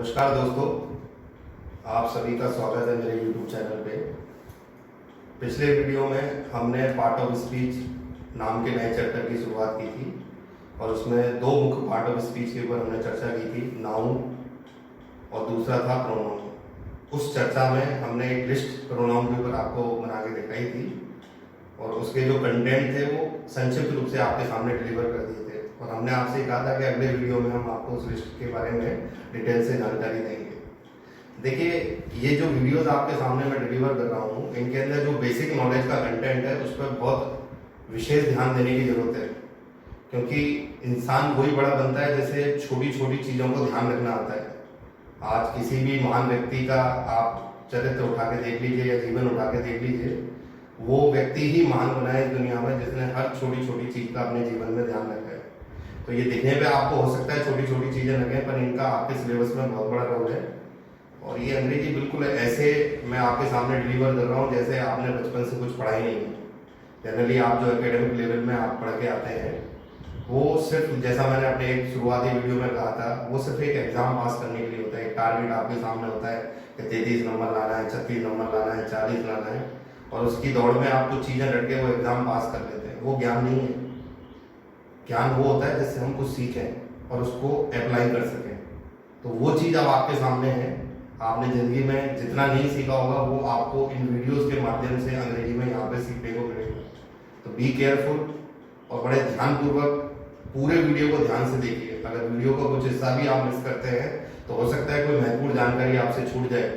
नमस्कार दोस्तों, आप सभी का स्वागत है मेरे YouTube चैनल पे। पिछले वीडियो में हमने पार्ट ऑफ स्पीच नाम के नए चैप्टर की शुरुआत की थी और उसमें दो मुख्य पार्ट ऑफ स्पीच के ऊपर हमने चर्चा की थी, नाउन और दूसरा था प्रोनाउन। उस चर्चा में हमने एक लिस्ट प्रोनाउन के ऊपर आपको बना के दिखाई थी और उसके जो कंटेंट थे वो संक्षिप्त रूप से आपके सामने डिलीवर कर दिए थे और हमने आपसे कहा था कि अगले वीडियो में हम आपको उस लिस्ट के बारे में डिटेल से जानकारी देंगे। देखिए, ये जो वीडियोस आपके सामने मैं डिलीवर कर रहा हूँ, इनके अंदर जो बेसिक नॉलेज का कंटेंट है उस पर बहुत विशेष ध्यान देने की जरूरत है, क्योंकि इंसान वही बड़ा बनता है जैसे छोटी छोटी चीज़ों को ध्यान रखना आता है। आज किसी भी महान व्यक्ति का आप चरित्र उठा के देख लीजिए या जीवन उठा के देख लीजिए, वो व्यक्ति ही महान बना है इस दुनिया में जिसने हर छोटी छोटी चीज़ का अपने जीवन में ध्यान रखा है। तो ये दिखने पे आपको हो सकता है छोटी छोटी चीज़ें लगे, पर इनका आपके सिलेबस में बहुत बड़ा रोल है। और ये अंग्रेजी बिल्कुल ऐसे मैं आपके सामने डिलीवर कर रहा हूँ जैसे आपने बचपन से कुछ पढ़ा ही नहीं है। जनरली आप जो एकेडमिक लेवल में आप पढ़ के आते हैं, वो सिर्फ जैसा मैंने अपने एक शुरुआती वीडियो में कहा था, वो सिर्फ एक एग्जाम पास करने के लिए होता है। एक टारगेट आपके सामने होता है कि 33 नंबर लाना है, 36 नंबर लाना है, 40 लाना है, और उसकी दौड़ में आप कुछ चीज़ें रट के वो एग्जाम पास कर लेते हैं। वो ज्ञान नहीं है। ज्ञान वो होता है जिससे हम कुछ सीखें और उसको अप्लाई कर सकें। तो वो चीज़ अब आपके सामने है। आपने ज़िंदगी में जितना नहीं सीखा होगा वो आपको इन वीडियोस के माध्यम से अंग्रेजी में यहाँ पे सीखने को मिलेगा। तो बी केयरफुल और बड़े ध्यानपूर्वक पूरे वीडियो को ध्यान से देखिए। अगर वीडियो का कुछ हिस्सा भी आप मिस करते हैं तो हो सकता है कोई महत्वपूर्ण जानकारी आपसे छूट जाए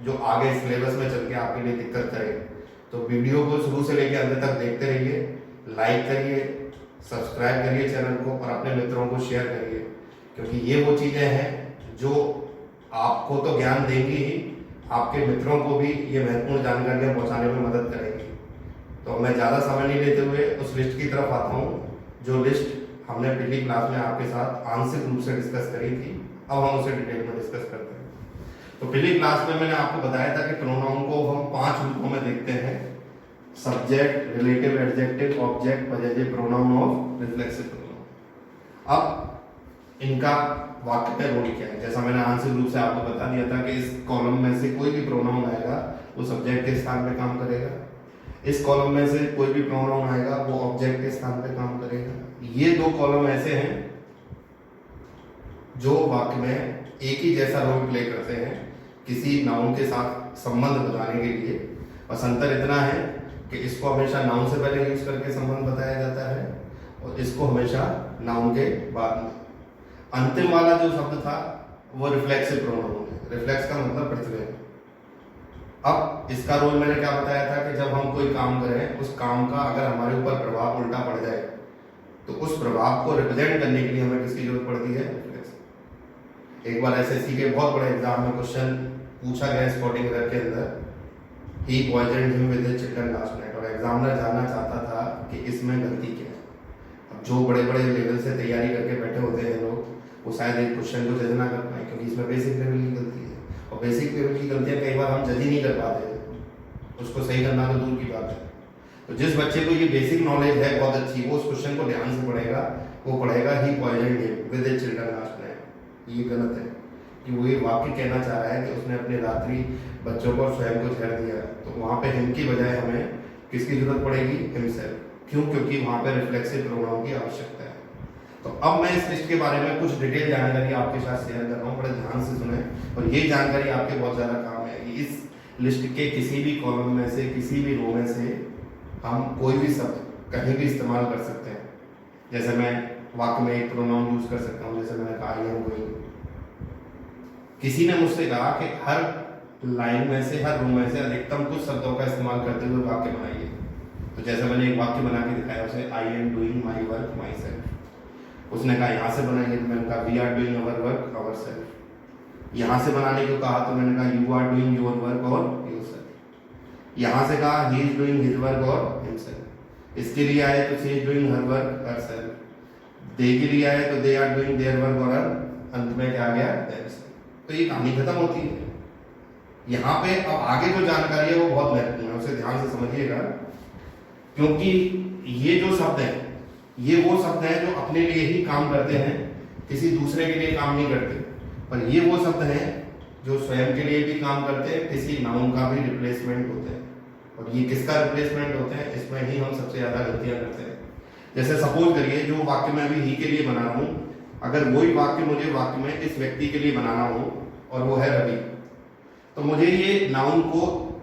जो आगे सिलेबस में चल के आपके लिए दिक्कत करे। तो वीडियो को शुरू से लेकर अंत तक देखते रहिए, लाइक करिए, सब्सक्राइब करिए चैनल को और अपने मित्रों को शेयर करिए, क्योंकि ये वो चीज़ें हैं जो आपको तो ज्ञान देंगी ही, आपके मित्रों को भी ये महत्वपूर्ण जानकारियाँ पहुँचाने में मदद करेंगी। तो मैं ज़्यादा समय नहीं लेते हुए उस लिस्ट की तरफ आता हूँ, जो लिस्ट हमने पिछली क्लास में आपके साथ आंशिक रूप से डिस्कस करी थी। अब हम उसे डिटेल में डिस्कस करते हैं। तो पिछली क्लास में मैंने आपको बताया था कि प्रोनाउन को हम 5 रूपों में देखते हैं: subject, relative, adjective, object, possessive pronoun और रिफ्लेक्सिव प्रोनाउन। अब इनका वाक्य में रोल क्या है? जैसा मैंने आंशिक रूप से आपको बता दिया था कि इस कॉलम में से कोई भी प्रोनाउन आएगा वो सब्जेक्ट के स्थान पे काम करेगा, इस कॉलम में से कोई भी प्रोनाउन आएगा वो ऑब्जेक्ट के स्थान पे काम करेगा। ये दो कॉलम ऐसे हैं जो वाक्य में एक ही जैसा रोल प्ले करते हैं किसी नाउन के साथ संबंध बताने के लिए। बस अंतर इतना है कि इसको हमेशा नाउन से पहले यूज करके संबंध बताया जाता है और इसको हमेशा नाउन के बाद में। अंतिम वाला जो शब्द था वो रिफ्लेक्सिव प्रोनाउन है। रिफ्लेक्स का मतलब प्रतिबिंब। अब इसका रोल मैंने क्या बताया था कि जब हम कोई काम करें, उस काम का अगर हमारे ऊपर प्रभाव उल्टा पड़ जाए तो उस प्रभाव को रिप्रेजेंट करने के लिए हमें किसकी जरूरत पड़ती है? रिफ्लेक्स। एक बार एसएससी के बहुत बड़े एग्जाम में क्वेश्चन पूछा गया स्पोर्टिंग एरर के अंदर, he poisoned him with his chicken last night, और एग्जामिनर जानना चाहता था कि इसमें गलती क्या है। अब जो बड़े बड़े लेवल से तैयारी करके बैठे होते हैं लोग, वो शायद एक क्वेश्चन को जज ना कर पाए, क्योंकि इसमें बेसिक लेवल की गलती है और बेसिक लेवल की गलतियां कई बार हम जज ही नहीं कर पाते, उसको सही करना तो दूर की बात है। तो जिस बच्चे को ये बेसिक नॉलेज है बहुत अच्छी, वो उस क्वेश्चन को ध्यान से पढ़ेगा। वो पढ़ेगा he poisoned him with his chicken last night. ये गलत है कि वो ये वाक्य कहना चाह रहा है कि उसने अपने रात्रि बच्चों को स्वयं को जहर दिया। तो वहाँ पे हिम की बजाय हमें किसकी जरूरत पड़ेगी? हिमसेल्फ। क्यों? क्योंकि वहाँ पे रिफ्लेक्सिव प्रोनाउन की आवश्यकता है। तो अब मैं इस लिस्ट के बारे में कुछ डिटेल जानकारी आपके साथ शेयर कर रहा हूँ, बड़े ध्यान से सुने और ये जानकारी आपके बहुत ज़्यादा काम है। इस लिस्ट के किसी भी कॉलम में से, किसी भी रो में से हम कोई भी शब्द कहीं भी इस्तेमाल कर सकते हैं। जैसे मैं वाक्य में एक प्रोनाउन यूज कर सकता हूँ, जैसे मैंने कहा आई एम गोइंग। किसी ने मुझसे कहा कि हर लाइन में से, हर रो में से अधिकतम कुछ शब्दों का इस्तेमाल करते हुए वाक्य बनाइए। तो जैसे मैंने एक वाक्य बना के दिखाया उसे, I am doing my work myself. उसने कहा यहाँ से बनाइए, तो मैंने कहा we are doing our work ourself. यहाँ से बनाने को कहा तो मैंने कहा you are doing your work और योर सेल्फ। यहाँ से कहा he is doing his work और हिमसेल्फ। इसके लिए आए तो she is doing her work herself. They के लिए आए तो they are doing their work और अंत में क्या आ गया? देमसेल्फ। तो ये कहानी खत्म होती है। यहाँ पे अब आगे जो जानकारी है वो बहुत महत्वपूर्ण है, उसे ध्यान से समझिएगा, क्योंकि ये जो शब्द हैं ये वो शब्द हैं जो अपने लिए ही काम करते हैं, किसी दूसरे के लिए काम नहीं करते। पर ये वो शब्द हैं जो स्वयं के लिए भी काम करते हैं, किसी नाउन का भी रिप्लेसमेंट होते हैं। और ये किसका रिप्लेसमेंट होते हैं, इसमें ही हम सबसे ज़्यादा गलतियाँ करते हैं। जैसे सपोज करिए जो वाक्य मैं अभी ही के लिए बना रहा हूँ, अगर वही वाक्य मुझे वाक्य में इस व्यक्ति के लिए बनाना हो और वो है रवि, तो मुझे ये नाउन को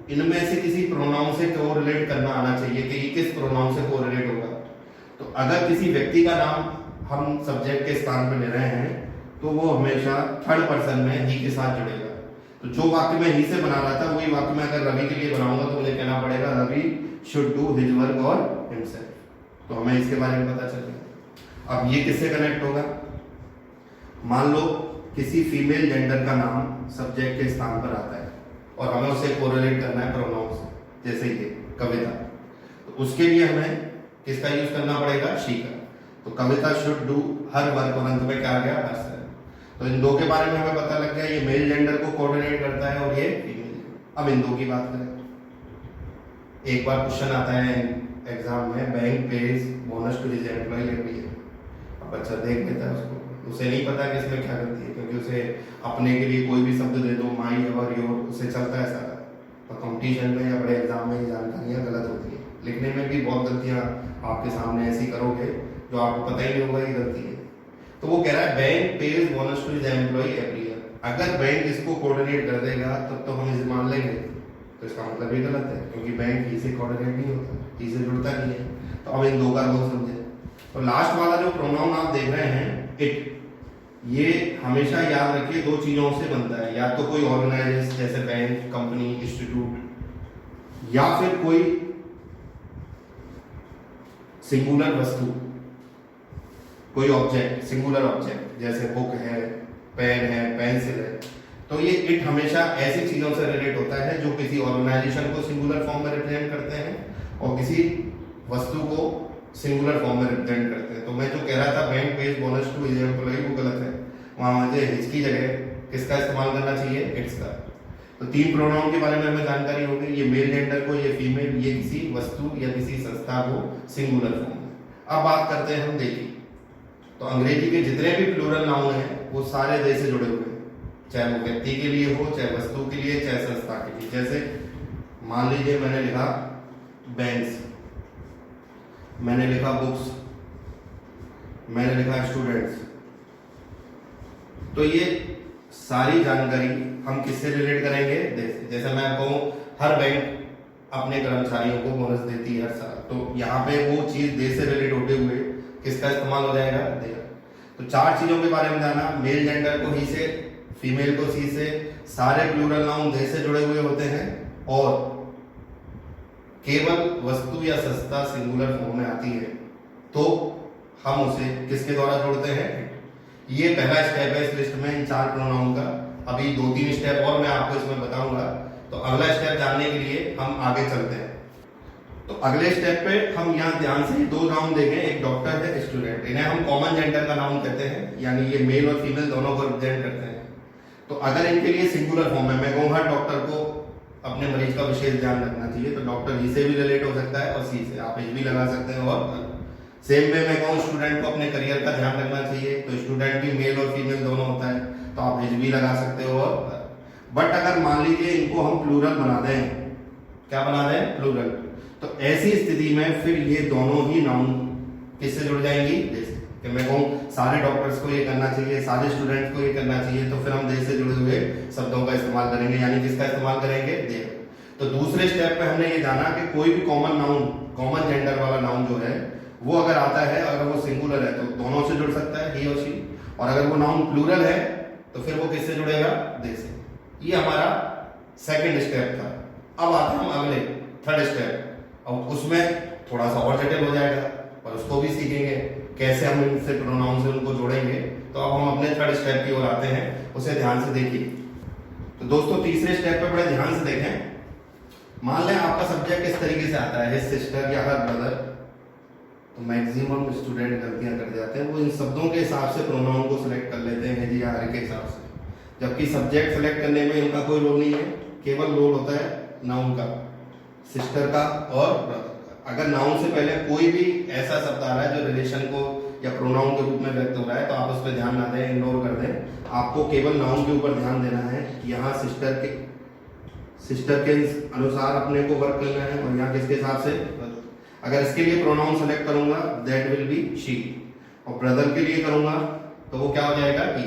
इनमें से किसी प्रोनाउन से कोरिलेट करना आना चाहिए कि ये किस प्रोनाउन से कोरिलेट होगा। तो अगर किसी व्यक्ति का नाम हम सब्जेक्ट के स्थान पर ले रहे हैं तो वो हमेशा थर्ड पर्सन में ही के साथ जुड़ेगा। तो जो वाक्य मैं ही से बना रहा था वही वाक्य मैं अगर रवि के लिए बनाऊंगा तो मुझे कहना पड़ेगा Ravi should do his work और हिमसेल्फ। तो हमें इसके बारे में पता चलेगा। अब ये किससे कनेक्ट होगा, मान लो किसी फीमेल जेंडर का नाम सब्जेक्ट के स्थान पर आता है और हमें उसे कोरिलेट करना है प्रोनाउन से, जैसे ये कविता, तो उसके लिए हमें किसका यूज करना पड़ेगा, शी का। तो कविता शुड डू हर वर्क और अंत में क्या आ गया, हर। तो इन दो के बारे में हमें पता लग गया, ये मेल जेंडर को कोऑर्डिनेट करता है और ये फीमेल। अब इन दो की बात करें, एक बार क्वेश्चन आता है एग्जाम में, bank pays bonus to his employ every year. अब बच्चा देख लेता है उसको, उसे नहीं पता कि इसमें क्या करती है, क्योंकि उसे अपने के लिए कोई भी शब्द दे दो, माई एवर योर, उसे चलता है सारा। तो कंपटीशन में या बड़े एग्जाम में ये जानकारियाँ गलत होती है। लिखने में भी बहुत गलतियाँ आपके सामने ऐसी करोगे जो आपको पता ही नहीं होगा ये गलती है। तो वो कह रहा है bank pays bonus to his employ every year. अगर बैंक इसको कोऑर्डिनेट कर देगा तब तो हम इसे मान लेंगे, तो इसका मतलब ही गलत है, क्योंकि बैंक ही से कोऑर्डिनेट नहीं होता, ही से जुड़ता नहीं है। तो अब इन दो का रोल समझे। तो लास्ट वाला जो प्रोनाउन आप देख रहे हैं इट, ये हमेशा याद रखिए दो चीजों से बनता है, या तो कोई ऑर्गेनाइजेशन जैसे बैंक, कंपनी, इंस्टीट्यूट, या फिर कोई सिंगुलर वस्तु, कोई ऑब्जेक्ट, सिंगुलर ऑब्जेक्ट जैसे बुक है, पेन है, पेंसिल है। तो ये इट हमेशा ऐसी चीजों से रिलेट होता है जो किसी ऑर्गेनाइजेशन को सिंगुलर फॉर्म में रिप्रेजेंट करते हैं और किसी वस्तु को सिंगुलर फॉर्म में रिप्रेजेंट करते हैं। तो मैं जो कह रहा था bank pays bonus to his employ, वो गलत है। वहां मुझे हिज की जगह किसका इस्तेमाल करना चाहिए, इट्स का। तो तीन प्रोनाउन के बारे में हमें जानकारी हो गई, ये मेल जेंडर को, ये फीमेल, ये किसी वस्तु या किसी संस्था को सिंगुलर फॉर्म में। अब बात करते हैं हम देखिए, तो अंग्रेजी के जितने भी प्लूरल नाउन हैं वो सारे दे से जुड़े हुए हैं, चाहे वो व्यक्ति के लिए हो, चाहे वस्तु के लिए, चाहे संस्था के लिए। जैसे मान लीजिए मैंने लिखा बैंक्स, मैंने लिखा बुक्स, मैंने लिखा स्टूडेंट्स। तो ये सारी जानकारी हम किससे रिलेट करेंगे, जैसे मैं कहूँ हर बैंक अपने कर्मचारियों को बोनस देती है हर साल, तो यहाँ पे वो चीज दे से रिलेट होते हुए किसका इस्तेमाल हो जाएगा, देगा। तो चार चीजों के बारे में जाना, मेल जेंडर को ही से, फीमेल को सी से, सारे प्लूरल नाउन दे से जुड़े हुए होते हैं, और केवल वस्तु या संस्था सिंगुलर फॉर्म में आती है तो हम उसे किसके द्वारा जोड़ते हैं। ये पहला स्टेप है इस लिस्ट में इन चार प्रोनाउन का। अभी दो तीन स्टेप और मैं आपको इसमें बताऊंगा, तो अगला स्टेप जानने के लिए हम आगे चलते हैं। तो अगले स्टेप पे हम यहाँ ध्यान से दो नाउन देखें, एक डॉक्टर है, स्टूडेंट। इन्हें हम कॉमन जेंडर का नाउन कहते हैं, यानी ये मेल और फीमेल दोनों को रिप्रेजेंट करते हैं। तो अगर इनके लिए सिंगुलर फॉर्म है, मैं कहूँ हर डॉक्टर को अपने मरीज का विशेष ध्यान रखना चाहिए, तो डॉक्टर ही से भी रिलेट हो सकता है और सी से, आप एच भी लगा सकते हैं। और सेम वे मैं कहूँ स्टूडेंट को अपने करियर का ध्यान रखना चाहिए, तो स्टूडेंट भी मेल और फीमेल दोनों होता है, तो आप एच भी लगा सकते हो। और बट अगर मान लीजिए इनको हम प्लूरल बना दें, क्या बना दें, प्लूरल, तो ऐसी स्थिति में फिर ये दोनों ही नाउन किससे जुड़ जाएंगी, जैसे कि मैं कहूँ सारे डॉक्टर्स को ये करना चाहिए, सारे स्टूडेंट्स को ये करना चाहिए, तो फिर हम देश से जुड़े हुए शब्दों का इस्तेमाल करेंगे, यानी किसका इस्तेमाल करेंगे, दे। तो दूसरे स्टेप पे हमने ये जाना कि कोई भी कॉमन नाउन, कॉमन जेंडर वाला नाउन जो है वो अगर आता है, अगर वो सिंगुलर है तो दोनों से जुड़ सकता है, ही और शी, और अगर वो नाउन प्लूरल है तो फिर वो किससे जुड़ेगा, दे से। ये हमारा सेकेंड स्टेप था। अब आते हैं हम अगले थर्ड स्टेप, और उसमें थोड़ा सा और जटिल हो जाएगा, और उसको भी सीखेंगे कैसे हम इनसे प्रोनाउन से उनको जोड़ेंगे। तो अब हम अपने थर्ड स्टेप की ओर आते हैं, उसे ध्यान से देखिए। तो दोस्तों तीसरे स्टेप पे बड़े ध्यान से देखें। मान लें आपका सब्जेक्ट इस तरीके से आता है, हिज सिस्टर या हर ब्रदर, तो मैक्सिमम स्टूडेंट गलतियां कर जाते हैं, वो इन शब्दों के हिसाब से प्रोनाउन को सिलेक्ट कर लेते हैं, जी या हर के हिसाब से, जबकि सब्जेक्ट सेलेक्ट करने में इनका कोई रोल नहीं है, केवल रोल होता है नाउन का, सिस्टर का और ब्रदर का। अगर नाउन से पहले कोई भी ऐसा शब्द आ रहा है जो रिलेशन को या प्रोनाउन के रूप में व्यक्त हो रहा है तो आप उस पर ध्यान ना दें, इग्नोर कर दें। आपको केवल नाउन के ऊपर ध्यान देना है। यहाँ सिस्टर के अनुसार अपने को वर्क करना है और यहाँ किसके हिसाब से, अगर इसके लिए प्रोनाउन सेलेक्ट करूंगा दैट विल बी शी, और ब्रदर के लिए करूंगा तो वो क्या हो जाएगा ही।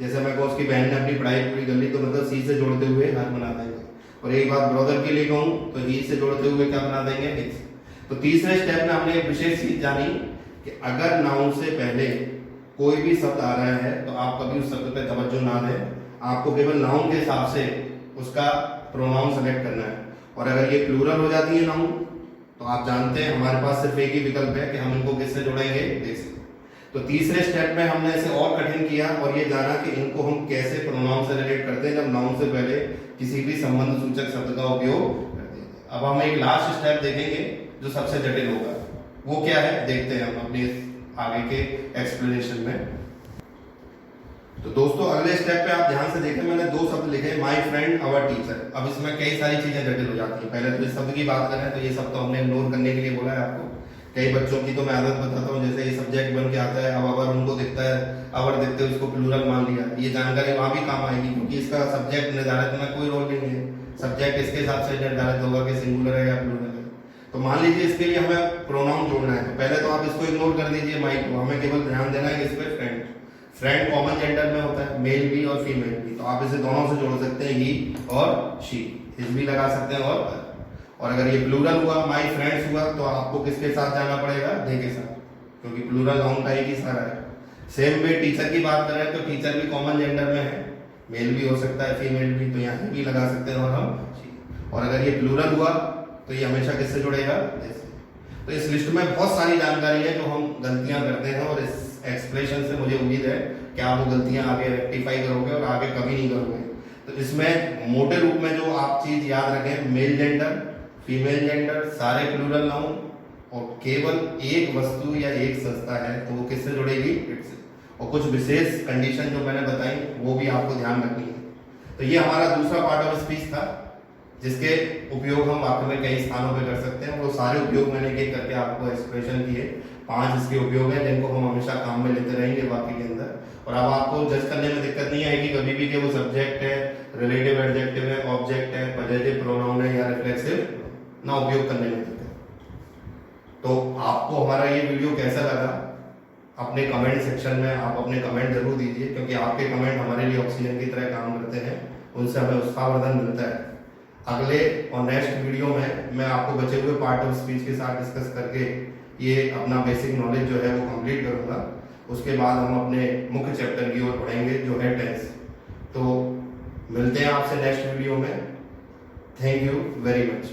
जैसे मैं कहूँ उसकी बहन ने अपनी पढ़ाई पूरी कर ली तो मतलब सी से जोड़ते हुए हर बना देंगे, और एक बात ब्रदर के लिए कहूँ तो ही से जोड़ते हुए क्या बना देंगे, हिज। तो तीसरे स्टेप में हमने एक विशेष चीज जानी कि अगर नाउन से पहले कोई भी शब्द आ रहा है तो आप कभी उस शब्द पे तवज्जो ना दें, आपको केवल नाउन के हिसाब से उसका प्रोनाउन सेलेक्ट करना है। और अगर ये प्लूरल हो जाती है नाउन तो आप जानते हैं हमारे पास सिर्फ एक ही विकल्प है कि हम इनको किससे जोड़ेंगे, दे से। तो तीसरे स्टेप में हमने इसे और कठिन किया और ये जाना कि इनको हम कैसे प्रोनाउन से रिलेट करते हैं जब नाउन से पहले किसी भी संबंध सूचक शब्द का उपयोग करते हैं। अब हम एक लास्ट स्टेप देखेंगे जो सबसे जटिल होगा, वो क्या है देखते हैं हम अपने आगे के एक्सप्लेनेशन में। तो दोस्तों अगले स्टेप पे आप ध्यान से देखें, मैंने दो शब्द लिखे, माय फ्रेंड आवर टीचर। अब इसमें कई सारी चीजें जटिल हो जाती हैं। पहले तो इस शब्द की बात करें तो ये शब्द तो हमने इग्नोर करने के लिए बोला है आपको। कई बच्चों की तो मैं आदत बताता हूँ, जैसे ये सब्जेक्ट बन के आता है, अब अगर उनको दिखता है अवर दिखते उसको प्लूरल मान लिया। ये जानकारी वहां भी काम आएगी क्योंकि इसका सब्जेक्ट निर्धारित में कोई रोल नहीं है। सब्जेक्ट इसके हिसाब से निर्धारित होगा कि सिंगुलर है या प्लूरल है। तो मान लीजिए इसके लिए हमें प्रोनाउन जोड़ना है, तो पहले तो आप इसको इग्नोर कर दीजिए माई को, हमें केवल ध्यान देना है कि इस पे फ्रेंड। फ्रेंड कॉमन जेंडर में होता है, मेल भी और फीमेल भी, तो आप इसे दोनों से जोड़ सकते हैं, ही और शी, हिज भी लगा सकते हैं और अगर ये प्लूरल हुआ माय फ्रेंड्स हुआ तो आपको किसके साथ जाना पड़ेगा, दे के साथ, क्योंकि प्लूरल नाउन का एक ही सारा है। सेम वे टीचर की बात करें तो टीचर भी कॉमन जेंडर में है, मेल भी हो सकता है फीमेल भी, तो यहाँ भी लगा सकते हैं और हम शी। और अगर ये प्लूरल हुआ तो ये हमेशा किससे जुड़ेगा, दे से। तो इस लिस्ट में बहुत सारी जानकारी है जो हम गलतियां करते हैं और इस एक्सप्रेशन से मुझे उम्मीद है कि आप वो गलतियां आगे रेक्टिफाई करोगे और आगे कभी नहीं करोगे। तो इसमें मोटे रूप में जो आप चीज याद रखें, मेल जेंडर, फीमेल जेंडर, सारे प्लूरल नाउन, और केवल एक वस्तु या एक संस्था है तो वो किससे जुड़ेगी, इट से। और कुछ विशेष कंडीशन जो मैंने बताई वो भी आपको ध्यान रखनी है। तो ये हमारा दूसरा पार्ट ऑफ स्पीच था जिसके उपयोग हम वाक्य में कई स्थानों पे कर सकते हैं। वो सारे उपयोग मैंने एक करके आपको एक्सप्रेशन किए, 5 इसके उपयोग हैं जिनको हम हमेशा काम में लेते रहेंगे वाक्य के अंदर। और अब आपको जज करने में दिक्कत नहीं आएगी कभी भी कि वो सब्जेक्ट है, रिलेटिव एडजेक्टिव है, ऑब्जेक्ट है, पॉजिटिव प्रोनाउन है या रिफ्लेक्सिव ना उपयोग करने में दिक्कत। तो आपको हमारा ये वीडियो कैसा लगा अपने कमेंट सेक्शन में आप अपने कमेंट जरूर दीजिए, क्योंकि आपके कमेंट हमारे लिए ऑक्सीजन की तरह काम करते हैं, उनसे हमें उत्साहवर्धन मिलता है। अगले और नेक्स्ट वीडियो में मैं आपको बचे हुए पार्ट ऑफ स्पीच के साथ डिस्कस करके ये अपना बेसिक नॉलेज जो है वो कंप्लीट करूंगा। उसके बाद हम अपने मुख्य चैप्टर की ओर बढ़ेंगे जो है टेंस। तो मिलते हैं आपसे नेक्स्ट वीडियो में। Thank you very much.